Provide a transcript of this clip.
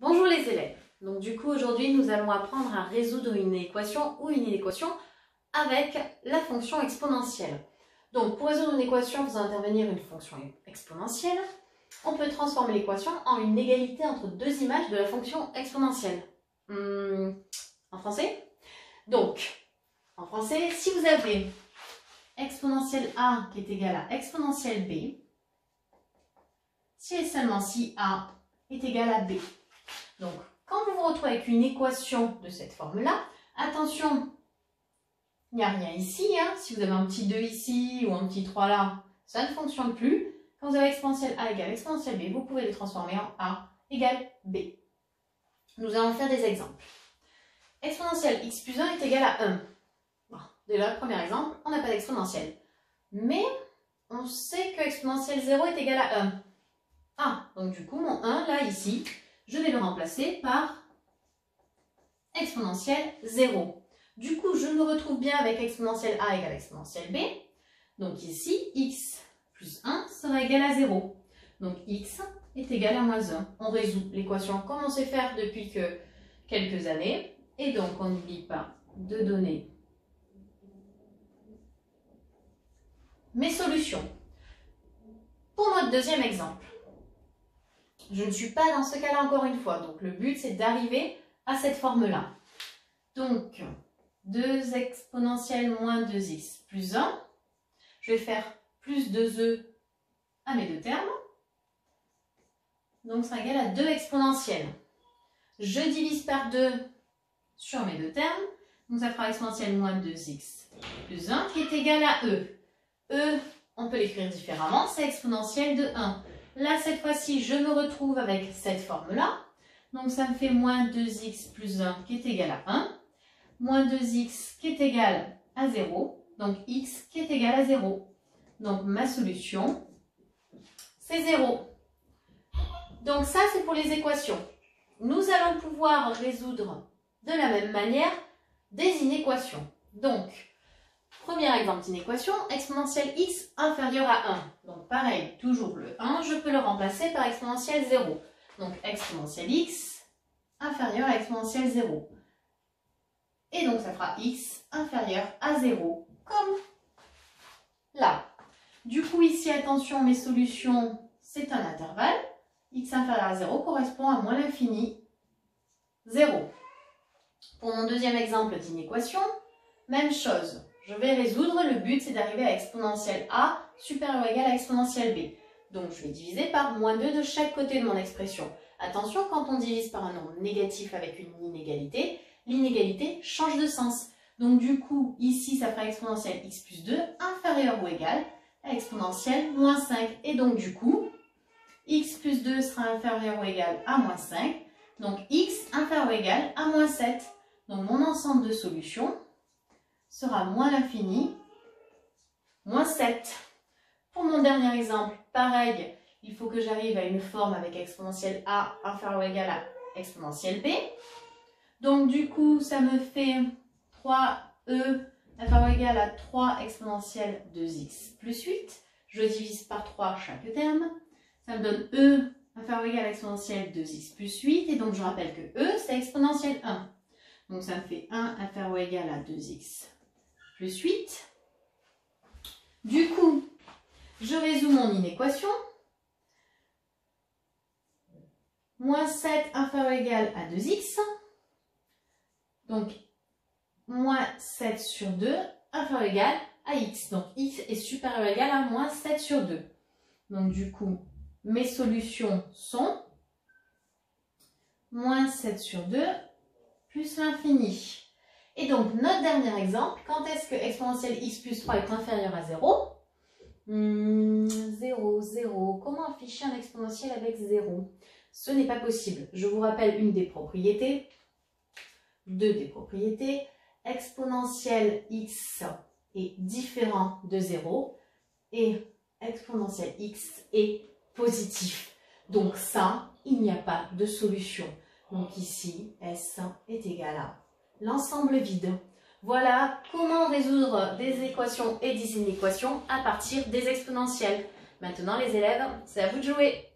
Bonjour les élèves. Donc du coup aujourd'hui nous allons apprendre à résoudre une équation ou une inéquation avec la fonction exponentielle. Donc pour résoudre une équation faisant intervenir une fonction exponentielle, on peut transformer l'équation en une égalité entre deux images de la fonction exponentielle. En français? Donc en français, si vous avez exponentielle A qui est égale à exponentielle B, si et seulement si A est égal à B. Donc, quand vous vous retrouvez avec une équation de cette forme-là, attention, il n'y a rien ici. Si vous avez un petit 2 ici ou un petit 3 là, ça ne fonctionne plus. Quand vous avez exponentielle A égale exponentielle B, vous pouvez les transformer en A égale B. Nous allons faire des exemples. Exponentielle x plus 1 est égale à 1. Bon, déjà, premier exemple, on n'a pas d'exponentielle. Mais on sait que exponentielle 0 est égale à 1. Ah, donc du coup, mon 1, là, ici, je vais le remplacer par exponentielle 0. Du coup, je me retrouve bien avec exponentielle A égale exponentielle B. Donc ici, x plus 1 sera égal à 0. Donc x est égal à moins 1. On résout l'équation comme on sait faire depuis quelques années. Et donc, on n'oublie pas de donner mes solutions. Pour notre deuxième exemple, je ne suis pas dans ce cas-là encore une fois. Donc, le but, c'est d'arriver à cette forme-là. Donc, 2 exponentielle moins 2x plus 1. Je vais faire plus 2e à mes deux termes. Donc, ça sera égal à 2 exponentielles. Je divise par 2 sur mes deux termes. Donc, ça fera exponentielle moins 2x plus 1 qui est égal à e. E, on peut l'écrire différemment, c'est exponentielle de 1. Là, cette fois-ci, je me retrouve avec cette forme-là. Donc, ça me fait moins 2x plus 1 qui est égal à 1. Moins 2x qui est égal à 0. Donc, x qui est égal à 0. Donc, ma solution, c'est 0. Donc, ça, c'est pour les équations. Nous allons pouvoir résoudre de la même manière des inéquations. Donc, premier exemple d'inéquation, exponentielle x inférieure à 1. Donc pareil, toujours le 1, je peux le remplacer par exponentielle 0. Donc exponentielle x inférieure à exponentielle 0. Et donc ça fera x inférieur à 0, comme là. Du coup ici, attention, mes solutions, c'est un intervalle. X inférieur à 0 correspond à moins l'infini 0. Pour mon deuxième exemple d'inéquation, même chose. Je vais résoudre, le but c'est d'arriver à exponentielle A supérieure ou égale à exponentielle B. Donc je vais diviser par moins 2 de chaque côté de mon expression. Attention, quand on divise par un nombre négatif avec une inégalité, l'inégalité change de sens. Donc du coup, ici ça fera exponentielle x plus 2 inférieur ou égal à exponentielle moins 5. Et donc du coup, x plus 2 sera inférieur ou égal à moins 5. Donc x inférieur ou égal à moins 7. Donc mon ensemble de solutions sera moins l'infini, moins 7. Pour mon dernier exemple, pareil, il faut que j'arrive à une forme avec exponentielle A inférieure ou égale à exponentielle B. Donc du coup, ça me fait 3e inférieur ou égal à 3 exponentielle 2x plus 8. Je divise par 3 chaque terme. Ça me donne e inférieur ou égal à exponentielle 2x plus 8. Et donc je rappelle que e, c'est exponentielle 1. Donc ça me fait 1 inférieur ou égal à 2x plus 8. Du coup, je résous mon inéquation. Moins 7 inférieur ou égal à 2x. Donc, moins 7 sur 2 inférieur ou égal à x. Donc, x est supérieur ou égal à moins 7 sur 2. Donc, du coup, mes solutions sont moins 7 sur 2 plus l'infini. Et donc, notre dernier exemple, quand est-ce que exponentielle x plus 3 est inférieure à 0 0, 0. Comment afficher un exponentiel avec 0? Ce n'est pas possible. Je vous rappelle une des propriétés. Deux des propriétés. Exponentielle x est différent de 0 et exponentielle x est positif. Donc ça, il n'y a pas de solution. Donc ici, S est égal à l'ensemble vide. Voilà comment résoudre des équations et des inéquations à partir des exponentielles. Maintenant les élèves, c'est à vous de jouer.